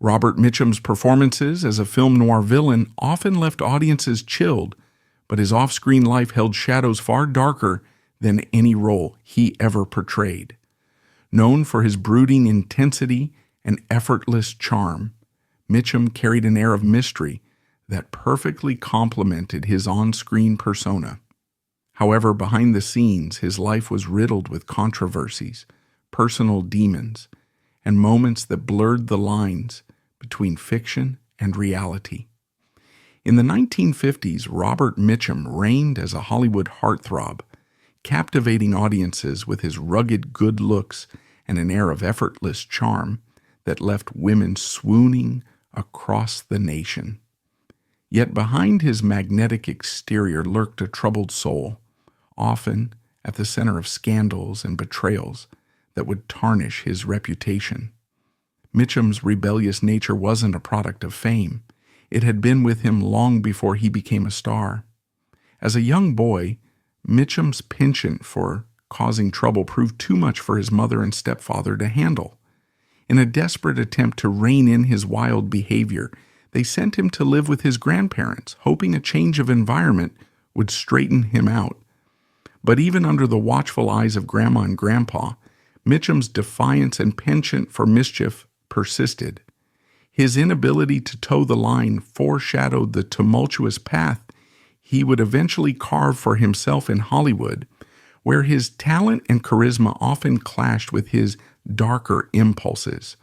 Robert Mitchum's performances as a film noir villain often left audiences chilled, but his off-screen life held shadows far darker than any role he ever portrayed. Known for his brooding intensity and effortless charm, Mitchum carried an air of mystery that perfectly complemented his on-screen persona. However, behind the scenes, his life was riddled with controversies, personal demons, and moments that blurred the lines between fiction and reality. In the 1950s, Robert Mitchum reigned as a Hollywood heartthrob, captivating audiences with his rugged good looks and an air of effortless charm that left women swooning across the nation. Yet behind his magnetic exterior lurked a troubled soul, often at the center of scandals and betrayals that would tarnish his reputation. Mitchum's rebellious nature wasn't a product of fame. It had been with him long before he became a star. As a young boy, Mitchum's penchant for causing trouble proved too much for his mother and stepfather to handle. In a desperate attempt to rein in his wild behavior, they sent him to live with his grandparents, hoping a change of environment would straighten him out. But even under the watchful eyes of Grandma and Grandpa, Mitchum's defiance and penchant for mischief persisted. His inability to toe the line foreshadowed the tumultuous path he would eventually carve for himself in Hollywood, where his talent and charisma often clashed with his darker impulses.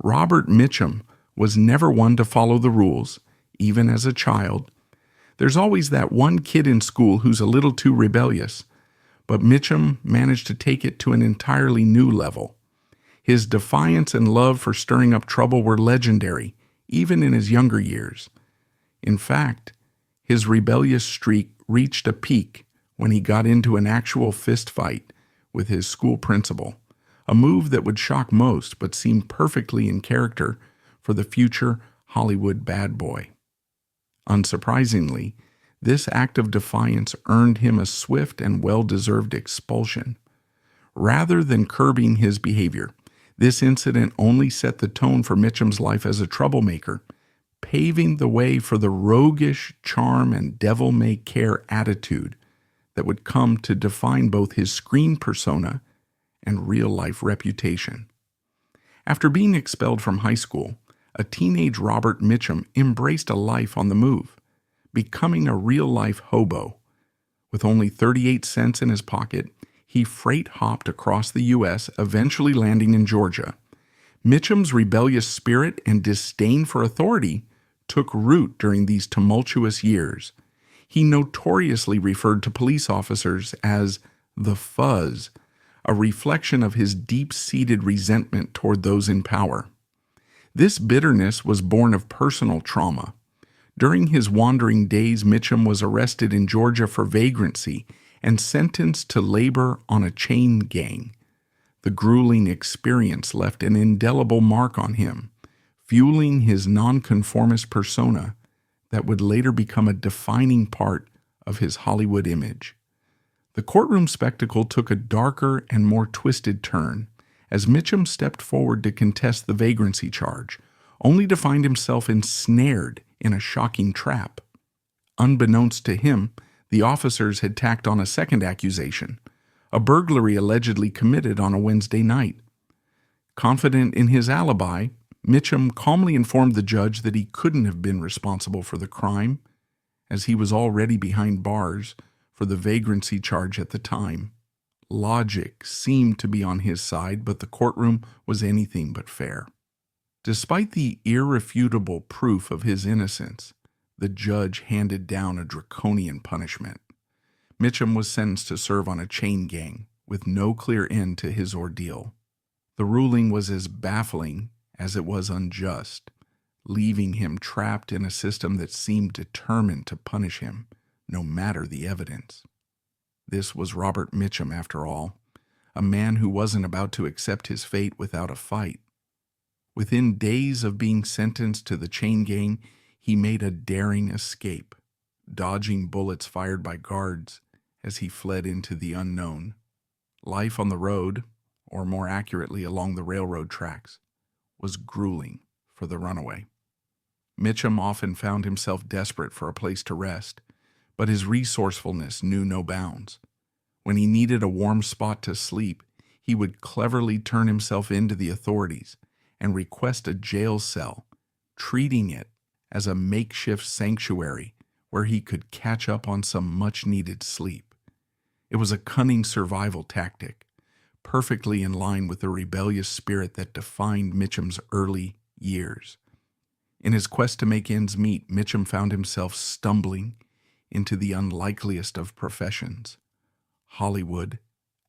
Robert Mitchum was never one to follow the rules, even as a child. There's always that one kid in school who's a little too rebellious, but Mitchum managed to take it to an entirely new level. His defiance and love for stirring up trouble were legendary, even in his younger years. In fact, his rebellious streak reached a peak when he got into an actual fist fight with his school principal, a move that would shock most but seemed perfectly in character for the future Hollywood bad boy. Unsurprisingly, this act of defiance earned him a swift and well-deserved expulsion. Rather than curbing his behavior, this incident only set the tone for Mitchum's life as a troublemaker, paving the way for the roguish charm and devil-may-care attitude that would come to define both his screen persona and real-life reputation. After being expelled from high school, a teenage Robert Mitchum embraced a life on the move, becoming a real-life hobo. With only 38 cents in his pocket, he freight-hopped across the U.S., eventually landing in Georgia. Mitchum's rebellious spirit and disdain for authority took root during these tumultuous years. He notoriously referred to police officers as the fuzz, a reflection of his deep-seated resentment toward those in power. This bitterness was born of personal trauma. During his wandering days, Mitchum was arrested in Georgia for vagrancy and sentenced to labor on a chain gang. The grueling experience left an indelible mark on him, fueling his nonconformist persona that would later become a defining part of his Hollywood image. The courtroom spectacle took a darker and more twisted turn as Mitchum stepped forward to contest the vagrancy charge, only to find himself ensnared in a shocking trap. Unbeknownst to him, the officers had tacked on a second accusation, a burglary allegedly committed on a Wednesday night. Confident in his alibi, Mitchum calmly informed the judge that he couldn't have been responsible for the crime, as he was already behind bars for the vagrancy charge at the time. Logic seemed to be on his side, but the courtroom was anything but fair. Despite the irrefutable proof of his innocence, the judge handed down a draconian punishment. Mitchum was sentenced to serve on a chain gang, with no clear end to his ordeal. The ruling was as baffling as it was unjust, leaving him trapped in a system that seemed determined to punish him, no matter the evidence. This was Robert Mitchum, after all, a man who wasn't about to accept his fate without a fight. Within days of being sentenced to the chain gang, he made a daring escape, dodging bullets fired by guards as he fled into the unknown. Life on the road, or more accurately along the railroad tracks, was grueling, for the runaway. Mitchum often found himself desperate for a place to rest, but his resourcefulness knew no bounds. When he needed a warm spot to sleep, he would cleverly turn himself into the authorities and request a jail cell, treating it as a makeshift sanctuary where he could catch up on some much-needed sleep. It was a cunning survival tactic, perfectly in line with the rebellious spirit that defined Mitchum's early years. In his quest to make ends meet, Mitchum found himself stumbling into the unlikeliest of professions: Hollywood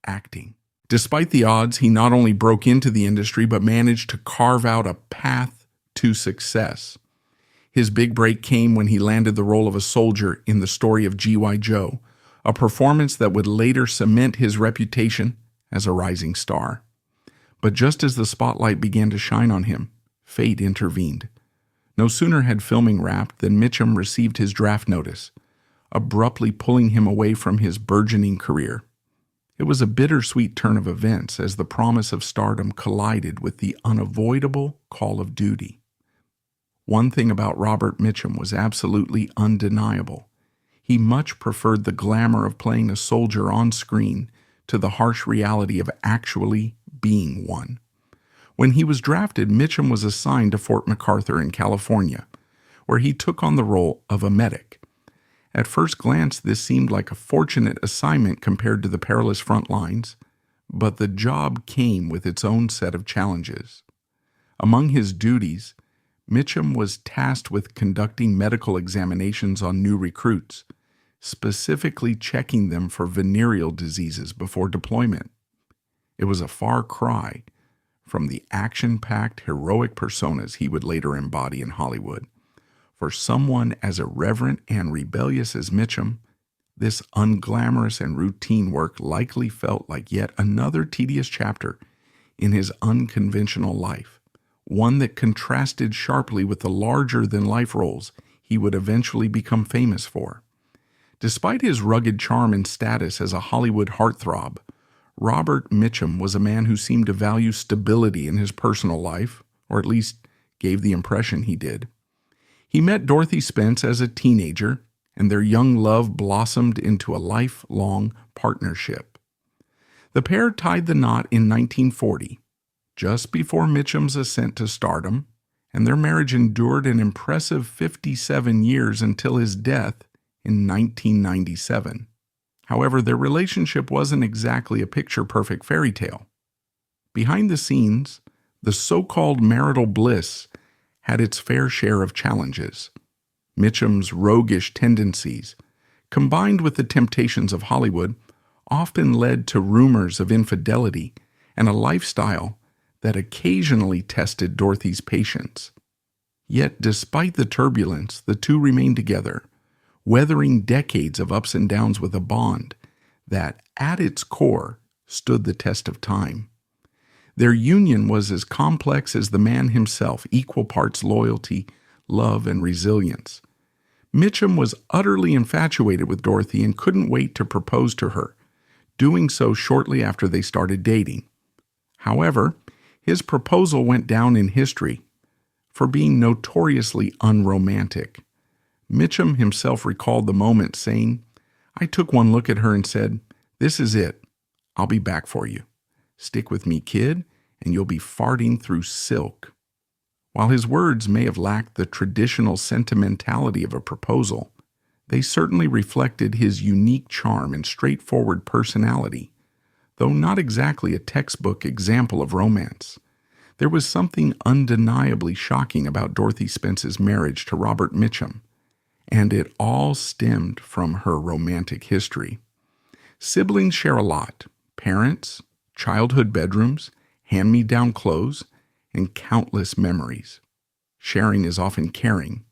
acting. Despite the odds, he not only broke into the industry, but managed to carve out a path to success. His big break came when he landed the role of a soldier in The Story of G.I. Joe, a performance that would later cement his reputation as a rising star. But just as the spotlight began to shine on him, fate intervened. No sooner had filming wrapped than Mitchum received his draft notice, abruptly pulling him away from his burgeoning career. It was a bittersweet turn of events as the promise of stardom collided with the unavoidable call of duty. One thing about Robert Mitchum was absolutely undeniable. He much preferred the glamour of playing a soldier on screen to the harsh reality of actually being one. When he was drafted, Mitchum was assigned to Fort MacArthur in California, where he took on the role of a medic. At first glance, this seemed like a fortunate assignment compared to the perilous front lines, but the job came with its own set of challenges. Among his duties, Mitchum was tasked with conducting medical examinations on new recruits, specifically checking them for venereal diseases before deployment. It was a far cry from the action-packed, heroic personas he would later embody in Hollywood. For someone as irreverent and rebellious as Mitchum, this unglamorous and routine work likely felt like yet another tedious chapter in his unconventional life, one that contrasted sharply with the larger-than-life roles he would eventually become famous for. Despite his rugged charm and status as a Hollywood heartthrob, Robert Mitchum was a man who seemed to value stability in his personal life, or at least gave the impression he did. He met Dorothy Spence as a teenager, and their young love blossomed into a lifelong partnership. The pair tied the knot in 1940, just before Mitchum's ascent to stardom, and their marriage endured an impressive 57 years until his death in 1997. However, their relationship wasn't exactly a picture-perfect fairy tale. Behind the scenes, the so-called marital bliss had its fair share of challenges. Mitchum's roguish tendencies, combined with the temptations of Hollywood, often led to rumors of infidelity and a lifestyle that occasionally tested Dorothy's patience. Yet, despite the turbulence, the two remained together, weathering decades of ups and downs with a bond that, at its core, stood the test of time. Their union was as complex as the man himself, equal parts loyalty, love, and resilience. Mitchum was utterly infatuated with Dorothy and couldn't wait to propose to her, doing so shortly after they started dating. However, his proposal went down in history for being notoriously unromantic. Mitchum himself recalled the moment, saying, "I took one look at her and said, 'This is it. I'll be back for you. Stick with me, kid, and you'll be farting through silk.'" While his words may have lacked the traditional sentimentality of a proposal, they certainly reflected his unique charm and straightforward personality. Though not exactly a textbook example of romance, there was something undeniably shocking about Dorothy Spence's marriage to Robert Mitchum, and it all stemmed from her romantic history. Siblings share a lot: parents, childhood bedrooms, hand-me-down clothes, and countless memories. Sharing is often caring,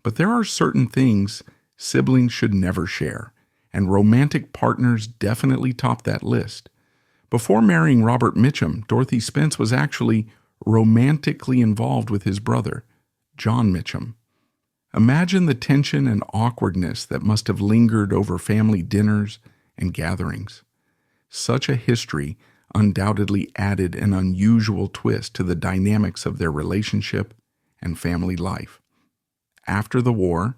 but there are certain things siblings should never share, and romantic partners definitely top that list. Before marrying Robert Mitchum, Dorothy Spence was actually romantically involved with his brother, John Mitchum. Imagine the tension and awkwardness that must have lingered over family dinners and gatherings. Such a history undoubtedly added an unusual twist to the dynamics of their relationship and family life. After the war,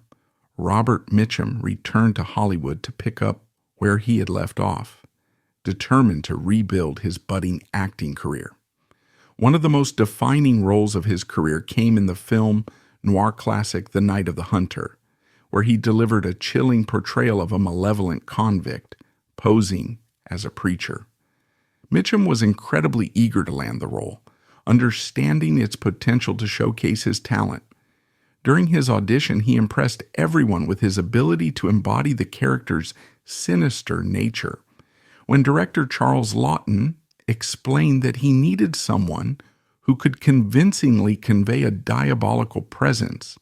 Robert Mitchum returned to Hollywood to pick up where he had left off, determined to rebuild his budding acting career. One of the most defining roles of his career came in the film noir classic The Night of the Hunter, where he delivered a chilling portrayal of a malevolent convict posing as a preacher. Mitchum was incredibly eager to land the role, understanding its potential to showcase his talent. During his audition, he impressed everyone with his ability to embody the character's sinister nature. When director Charles Laughton explained that he needed someone who could convincingly convey a diabolical presence,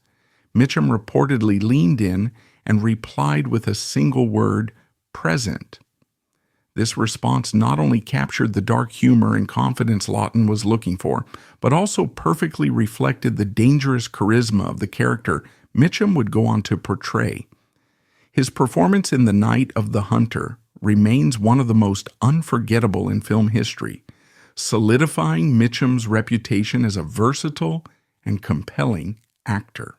Mitchum reportedly leaned in and replied with a single word, "present." This response not only captured the dark humor and confidence Laughton was looking for, but also perfectly reflected the dangerous charisma of the character Mitchum would go on to portray. His performance in The Night of the Hunter remains one of the most unforgettable in film history, solidifying Mitchum's reputation as a versatile and compelling actor.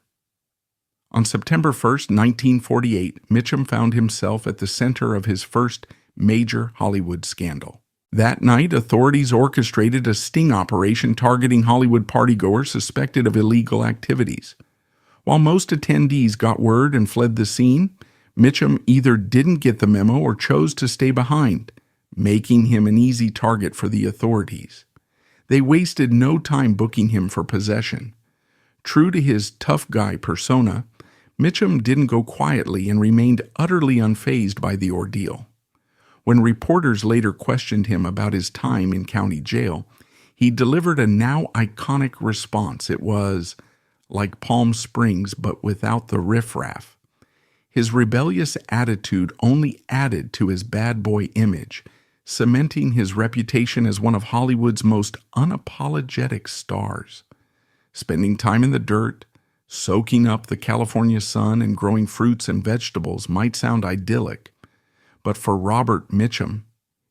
On September 1st, 1948, Mitchum found himself at the center of his first major Hollywood scandal. That night, authorities orchestrated a sting operation targeting Hollywood partygoers suspected of illegal activities. While most attendees got word and fled the scene, Mitchum either didn't get the memo or chose to stay behind, making him an easy target for the authorities. They wasted no time booking him for possession. True to his tough guy persona, Mitchum didn't go quietly and remained utterly unfazed by the ordeal. When reporters later questioned him about his time in county jail, he delivered a now iconic response. It was like Palm Springs, but without the riffraff. His rebellious attitude only added to his bad boy image, cementing his reputation as one of Hollywood's most unapologetic stars. Spending time in the dirt, soaking up the California sun, and growing fruits and vegetables might sound idyllic, but for Robert Mitchum,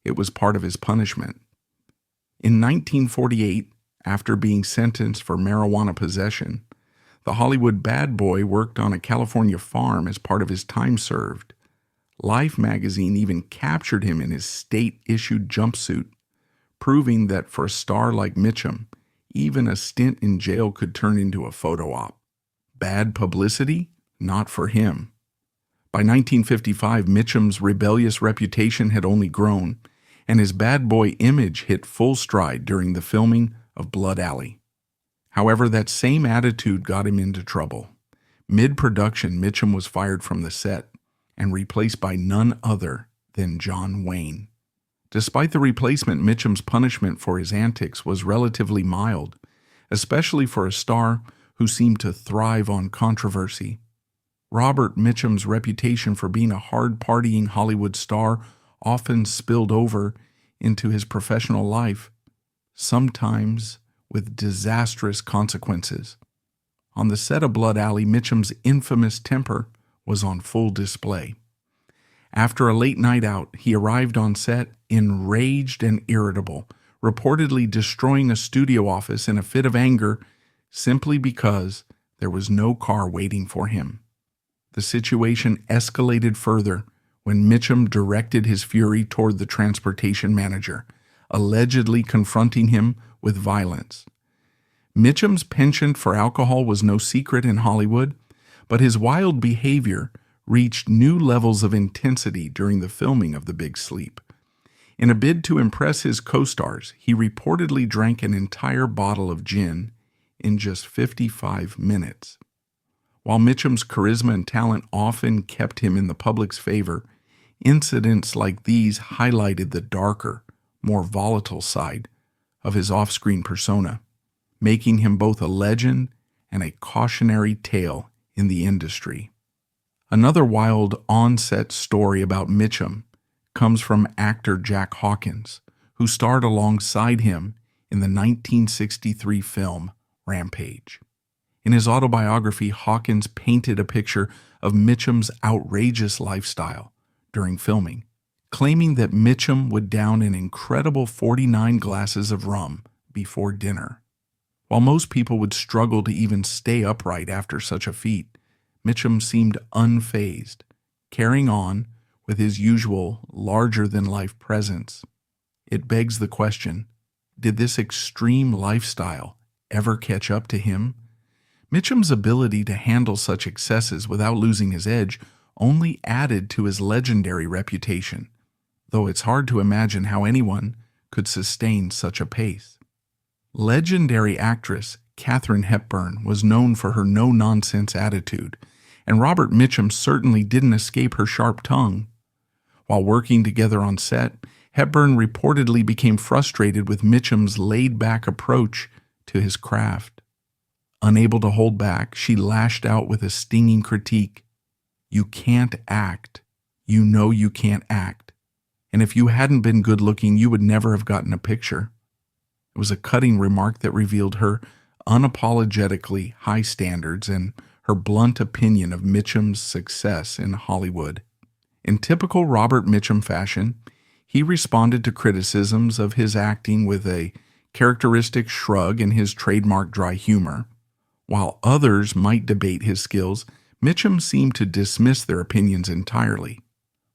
it was part of his punishment. In 1948, after being sentenced for marijuana possession, the Hollywood bad boy worked on a California farm as part of his time served. Life magazine even captured him in his state-issued jumpsuit, proving that for a star like Mitchum, even a stint in jail could turn into a photo op. Bad publicity? Not for him. By 1955, Mitchum's rebellious reputation had only grown, and his bad boy image hit full stride during the filming of Blood Alley. However, that same attitude got him into trouble. Mid-production, Mitchum was fired from the set and replaced by none other than John Wayne. Despite the replacement, Mitchum's punishment for his antics was relatively mild, especially for a star who seemed to thrive on controversy. Robert Mitchum's reputation for being a hard-partying Hollywood star often spilled over into his professional life, sometimes with disastrous consequences. On the set of Blood Alley, Mitchum's infamous temper was on full display. After a late night out, he arrived on set enraged and irritable, reportedly destroying a studio office in a fit of anger simply because there was no car waiting for him. The situation escalated further when Mitchum directed his fury toward the transportation manager, allegedly confronting him with violence. Mitchum's penchant for alcohol was no secret in Hollywood, but his wild behavior reached new levels of intensity during the filming of The Big Sleep. In a bid to impress his co-stars, he reportedly drank an entire bottle of gin in just 55 minutes. While Mitchum's charisma and talent often kept him in the public's favor, incidents like these highlighted the darker, more volatile side of his off-screen persona, making him both a legend and a cautionary tale in the industry. Another wild on-set story about Mitchum comes from actor Jack Hawkins, who starred alongside him in the 1963 film Rampage. In his autobiography, Hawkins painted a picture of Mitchum's outrageous lifestyle during filming, claiming that Mitchum would down an incredible 49 glasses of rum before dinner. While most people would struggle to even stay upright after such a feat, Mitchum seemed unfazed, carrying on with his usual larger-than-life presence. It begs the question, did this extreme lifestyle ever catch up to him? Mitchum's ability to handle such excesses without losing his edge only added to his legendary reputation, though it's hard to imagine how anyone could sustain such a pace. Legendary actress Katharine Hepburn was known for her no-nonsense attitude, and Robert Mitchum certainly didn't escape her sharp tongue. While working together on set, Hepburn reportedly became frustrated with Mitchum's laid-back approach to his craft. Unable to hold back, she lashed out with a stinging critique. "You can't act. You know you can't act. And if you hadn't been good-looking, you would never have gotten a picture." It was a cutting remark that revealed her unapologetically high standards and her blunt opinion of Mitchum's success in Hollywood. In typical Robert Mitchum fashion, he responded to criticisms of his acting with a characteristic shrug and his trademark dry humor. While others might debate his skills, Mitchum seemed to dismiss their opinions entirely.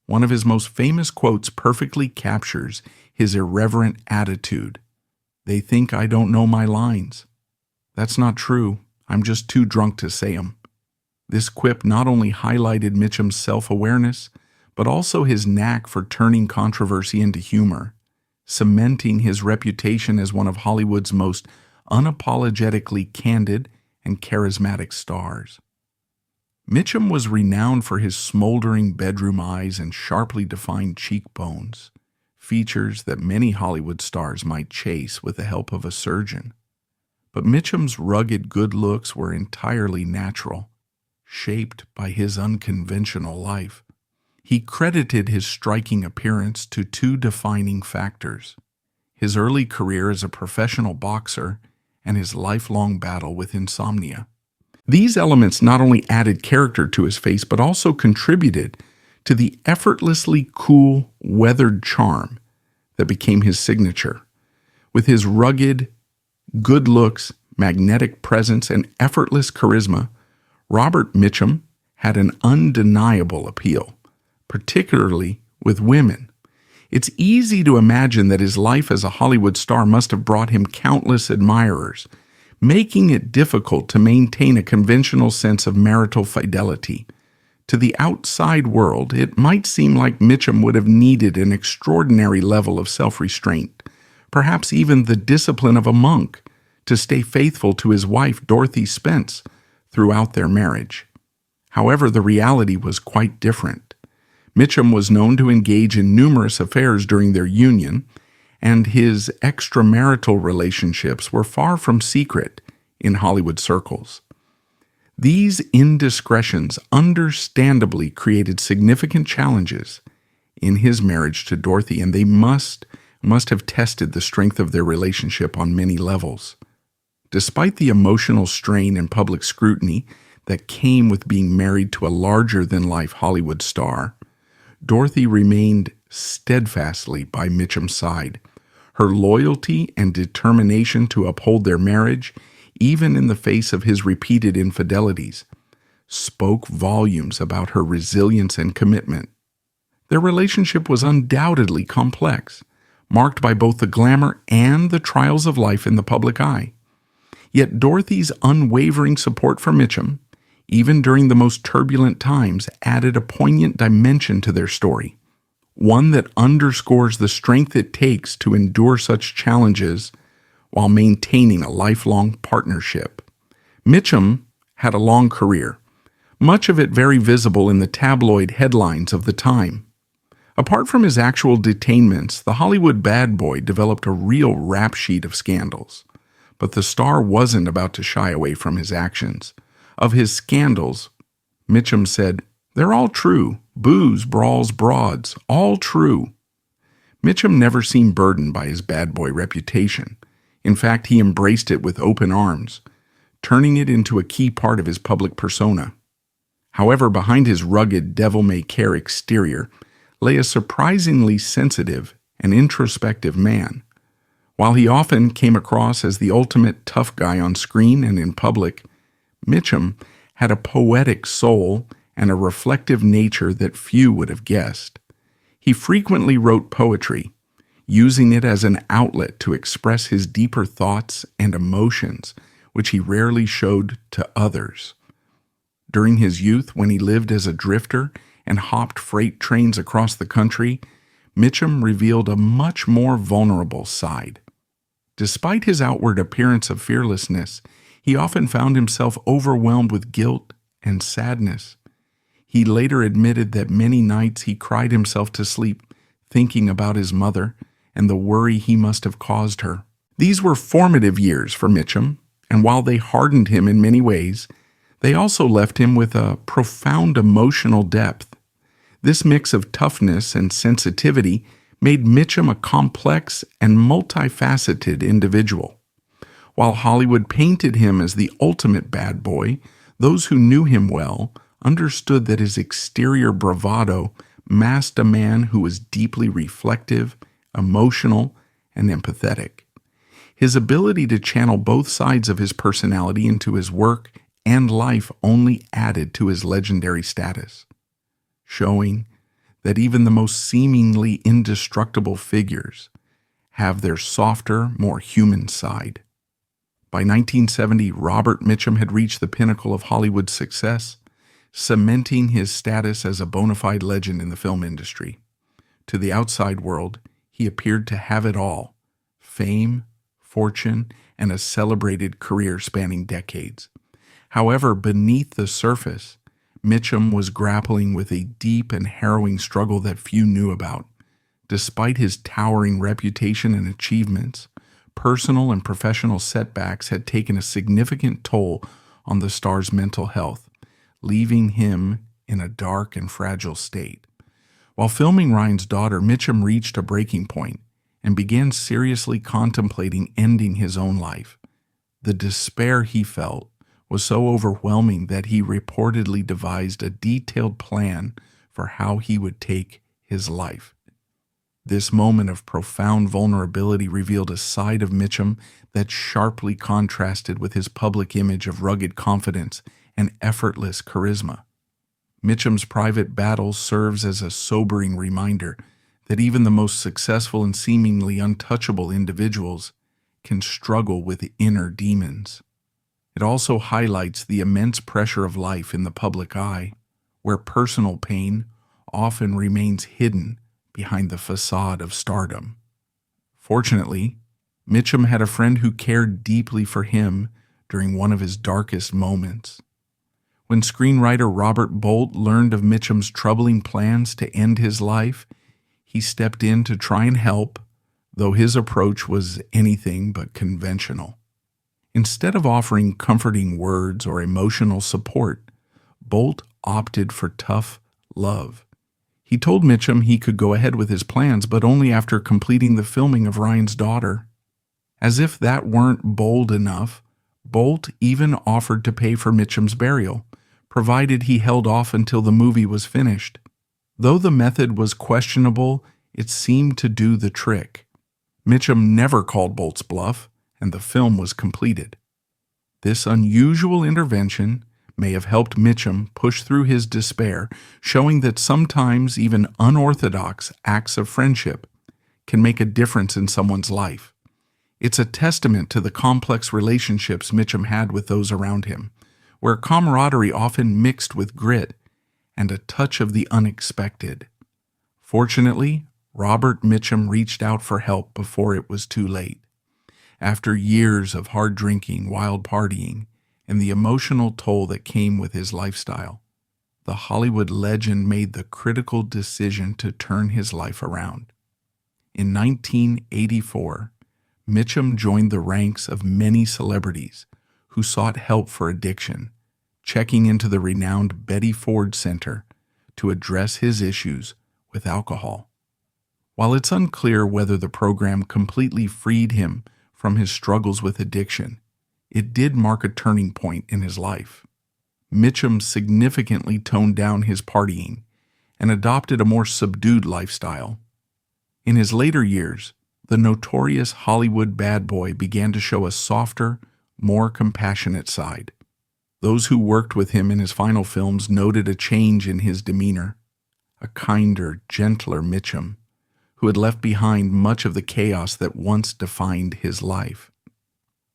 One of his most famous quotes perfectly captures his irreverent attitude. "They think I don't know my lines. That's not true. I'm just too drunk to say 'em." This quip not only highlighted Mitchum's self-awareness, but also his knack for turning controversy into humor, cementing his reputation as one of Hollywood's most unapologetically candid and charismatic stars. Mitchum was renowned for his smoldering bedroom eyes and sharply defined cheekbones, features that many Hollywood stars might chase with the help of a surgeon. But Mitchum's rugged good looks were entirely natural, shaped by his unconventional life. He credited his striking appearance to two defining factors: his early career as a professional boxer and his lifelong battle with insomnia. These elements not only added character to his face, but also contributed to the effortlessly cool, weathered charm that became his signature. With his rugged, good looks, magnetic presence, and effortless charisma, Robert Mitchum had an undeniable appeal, particularly with women. It's easy to imagine that his life as a Hollywood star must have brought him countless admirers, making it difficult to maintain a conventional sense of marital fidelity. To the outside world, it might seem like Mitchum would have needed an extraordinary level of self-restraint, perhaps even the discipline of a monk, to stay faithful to his wife, Dorothy Spence, throughout their marriage. However, the reality was quite different. Mitchum was known to engage in numerous affairs during their union, and his extramarital relationships were far from secret in Hollywood circles. These indiscretions understandably created significant challenges in his marriage to Dorothy, and they must have tested the strength of their relationship on many levels. Despite the emotional strain and public scrutiny that came with being married to a larger-than-life Hollywood star, Dorothy remained steadfastly by Mitchum's side. Her loyalty and determination to uphold their marriage, even in the face of his repeated infidelities, spoke volumes about her resilience and commitment. Their relationship was undoubtedly complex, marked by both the glamour and the trials of life in the public eye. Yet Dorothy's unwavering support for Mitchum, even during the most turbulent times, added a poignant dimension to their story, one that underscores the strength it takes to endure such challenges while maintaining a lifelong partnership. Mitchum had a long career, much of it very visible in the tabloid headlines of the time. Apart from his actual detainments, the Hollywood bad boy developed a real rap sheet of scandals. But the star wasn't about to shy away from his actions. Of his scandals, Mitchum said, "They're all true. Booze, brawls, broads, all true." Mitchum never seemed burdened by his bad boy reputation. In fact, he embraced it with open arms, turning it into a key part of his public persona. However, behind his rugged, devil-may-care exterior lay a surprisingly sensitive and introspective man, While he often came across as the ultimate tough guy on screen and in public, Mitchum had a poetic soul and a reflective nature that few would have guessed. He frequently wrote poetry, using it as an outlet to express his deeper thoughts and emotions, which he rarely showed to others. During his youth, when he lived as a drifter and hopped freight trains across the country, Mitchum revealed a much more vulnerable side. Despite his outward appearance of fearlessness, he often found himself overwhelmed with guilt and sadness. He later admitted that many nights he cried himself to sleep thinking about his mother and the worry he must have caused her. These were formative years for Mitchum, and while they hardened him in many ways, they also left him with a profound emotional depth. This mix of toughness and sensitivity made Mitchum a complex and multifaceted individual. While Hollywood painted him as the ultimate bad boy, those who knew him well understood that his exterior bravado masked a man who was deeply reflective, emotional, and empathetic. His ability to channel both sides of his personality into his work and life only added to his legendary status, showing that even the most seemingly indestructible figures have their softer, more human side. By 1970, Robert Mitchum had reached the pinnacle of Hollywood's success, cementing his status as a bona fide legend in the film industry. To the outside world, he appeared to have it all: fame, fortune, and a celebrated career spanning decades. However, beneath the surface, Mitchum was grappling with a deep and harrowing struggle that few knew about. Despite his towering reputation and achievements, personal and professional setbacks had taken a significant toll on the star's mental health, leaving him in a dark and fragile state. While filming Ryan's Daughter, Mitchum reached a breaking point and began seriously contemplating ending his own life. The despair he felt was so overwhelming that he reportedly devised a detailed plan for how he would take his life. This moment of profound vulnerability revealed a side of Mitchum that sharply contrasted with his public image of rugged confidence and effortless charisma. Mitchum's private battle serves as a sobering reminder that even the most successful and seemingly untouchable individuals can struggle with inner demons. It also highlights the immense pressure of life in the public eye, where personal pain often remains hidden behind the facade of stardom. Fortunately, Mitchum had a friend who cared deeply for him during one of his darkest moments. When screenwriter Robert Bolt learned of Mitchum's troubling plans to end his life, he stepped in to try and help, though his approach was anything but conventional. Instead of offering comforting words or emotional support, Bolt opted for tough love. He told Mitchum he could go ahead with his plans, but only after completing the filming of Ryan's Daughter. As if that weren't bold enough, Bolt even offered to pay for Mitchum's burial, provided he held off until the movie was finished. Though the method was questionable, it seemed to do the trick. Mitchum never called Bolt's bluff, and the film was completed. This unusual intervention may have helped Mitchum push through his despair, showing that sometimes even unorthodox acts of friendship can make a difference in someone's life. It's a testament to the complex relationships Mitchum had with those around him, where camaraderie often mixed with grit and a touch of the unexpected. Fortunately, Robert Mitchum reached out for help before it was too late. After years of hard drinking, wild partying, and the emotional toll that came with his lifestyle, the Hollywood legend made the critical decision to turn his life around. In 1984, Mitchum joined the ranks of many celebrities who sought help for addiction, checking into the renowned Betty Ford Center to address his issues with alcohol. While it's unclear whether the program completely freed him from his struggles with addiction, it did mark a turning point in his life. Mitchum significantly toned down his partying and adopted a more subdued lifestyle. In his later years, the notorious Hollywood bad boy began to show a softer, more compassionate side. Those who worked with him in his final films noted a change in his demeanor, a kinder, gentler Mitchum, who had left behind much of the chaos that once defined his life.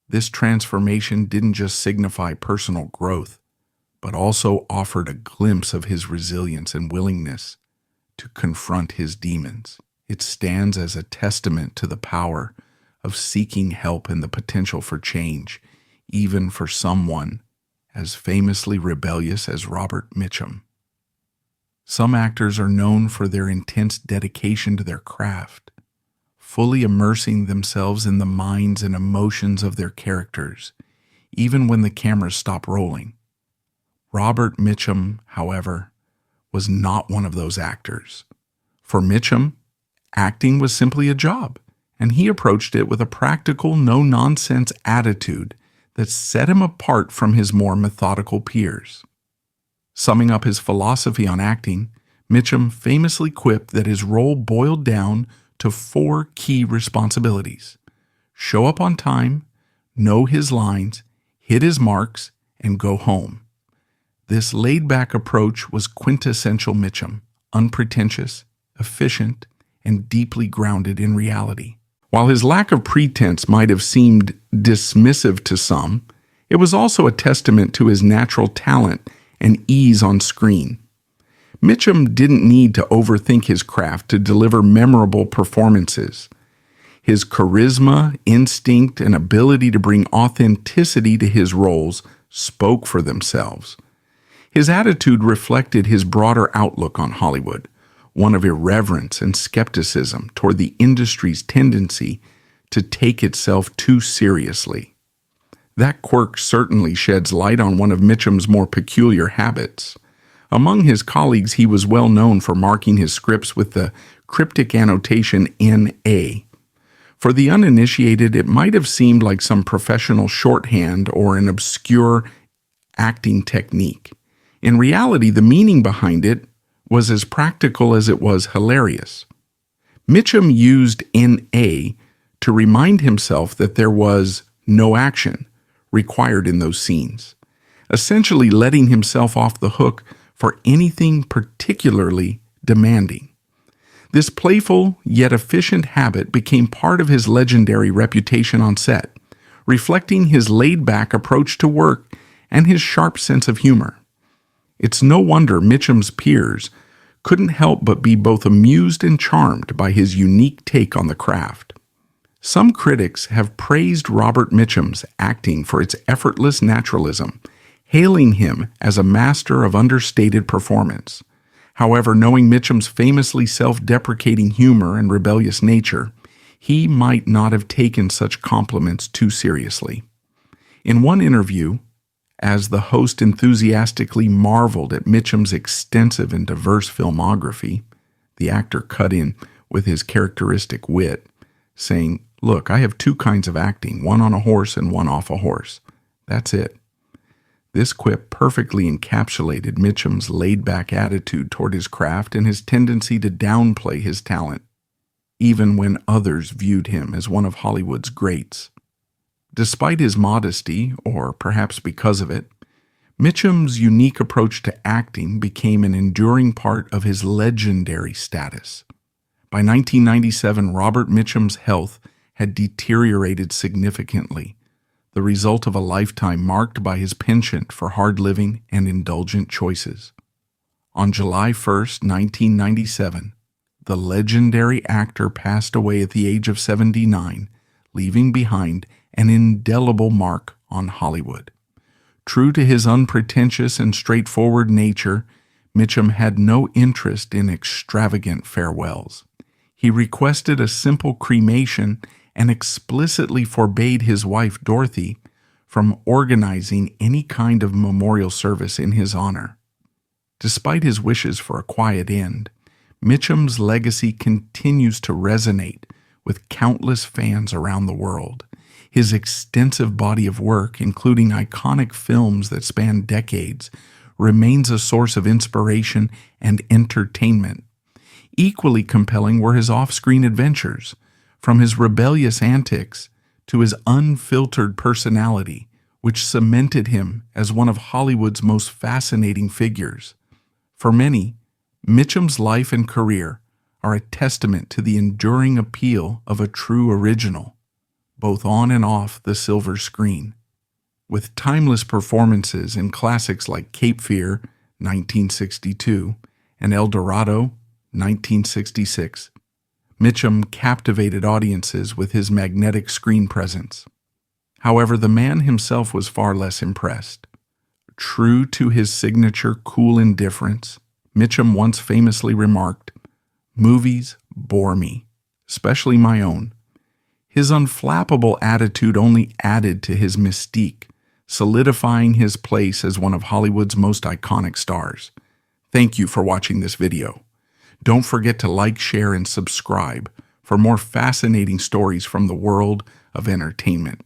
This transformation didn't just signify personal growth, but also offered a glimpse of his resilience and willingness to confront his demons. It stands as a testament to the power of seeking help and the potential for change, even for someone as famously rebellious as Robert Mitchum. Some actors are known for their intense dedication to their craft, fully immersing themselves in the minds and emotions of their characters, even when the cameras stop rolling. Robert Mitchum, however, was not one of those actors. For Mitchum, acting was simply a job, and he approached it with a practical, no-nonsense attitude that set him apart from his more methodical peers. Summing up his philosophy on acting, Mitchum famously quipped that his role boiled down to 4 key responsibilities: show up on time, know his lines, hit his marks, and go home. This laid-back approach was quintessential Mitchum, unpretentious, efficient, and deeply grounded in reality. While his lack of pretense might have seemed dismissive to some, it was also a testament to his natural talent and ease on screen. Mitchum didn't need to overthink his craft to deliver memorable performances. His charisma, instinct, and ability to bring authenticity to his roles spoke for themselves. His attitude reflected his broader outlook on Hollywood, one of irreverence and skepticism toward the industry's tendency to take itself too seriously. That quirk certainly sheds light on one of Mitchum's more peculiar habits. Among his colleagues, he was well known for marking his scripts with the cryptic annotation N.A. For the uninitiated, it might have seemed like some professional shorthand or an obscure acting technique. In reality, the meaning behind it was as practical as it was hilarious. Mitchum used N.A. to remind himself that there was no action required in those scenes, essentially letting himself off the hook for anything particularly demanding. This playful yet efficient habit became part of his legendary reputation on set, reflecting his laid-back approach to work and his sharp sense of humor. It's no wonder Mitchum's peers couldn't help but be both amused and charmed by his unique take on the craft. Some critics have praised Robert Mitchum's acting for its effortless naturalism, hailing him as a master of understated performance. However, knowing Mitchum's famously self-deprecating humor and rebellious nature, he might not have taken such compliments too seriously. In one interview, as the host enthusiastically marveled at Mitchum's extensive and diverse filmography, the actor cut in with his characteristic wit, saying, "Look, I have 2 kinds of acting, one on a horse and one off a horse. That's it." This quip perfectly encapsulated Mitchum's laid-back attitude toward his craft and his tendency to downplay his talent, even when others viewed him as one of Hollywood's greats. Despite his modesty, or perhaps because of it, Mitchum's unique approach to acting became an enduring part of his legendary status. By 1997, Robert Mitchum's health had deteriorated significantly, the result of a lifetime marked by his penchant for hard living and indulgent choices. On July 1st, 1997, the legendary actor passed away at the age of 79, leaving behind an indelible mark on Hollywood. True to his unpretentious and straightforward nature, Mitchum had no interest in extravagant farewells. He requested a simple cremation and explicitly forbade his wife Dorothy from organizing any kind of memorial service in his honor. Despite his wishes for a quiet end, Mitchum's legacy continues to resonate with countless fans around the world. His extensive body of work, including iconic films that span decades, remains a source of inspiration and entertainment. Equally compelling were his off-screen adventures, from his rebellious antics to his unfiltered personality, which cemented him as one of Hollywood's most fascinating figures. For many, Mitchum's life and career are a testament to the enduring appeal of a true original, both on and off the silver screen. With timeless performances in classics like Cape Fear, 1962, and El Dorado, 1966, Mitchum captivated audiences with his magnetic screen presence. However, the man himself was far less impressed. True to his signature cool indifference, Mitchum once famously remarked, "Movies bore me, especially my own." His unflappable attitude only added to his mystique, solidifying his place as one of Hollywood's most iconic stars. Thank you for watching this video. Don't forget to like, share, and subscribe for more fascinating stories from the world of entertainment.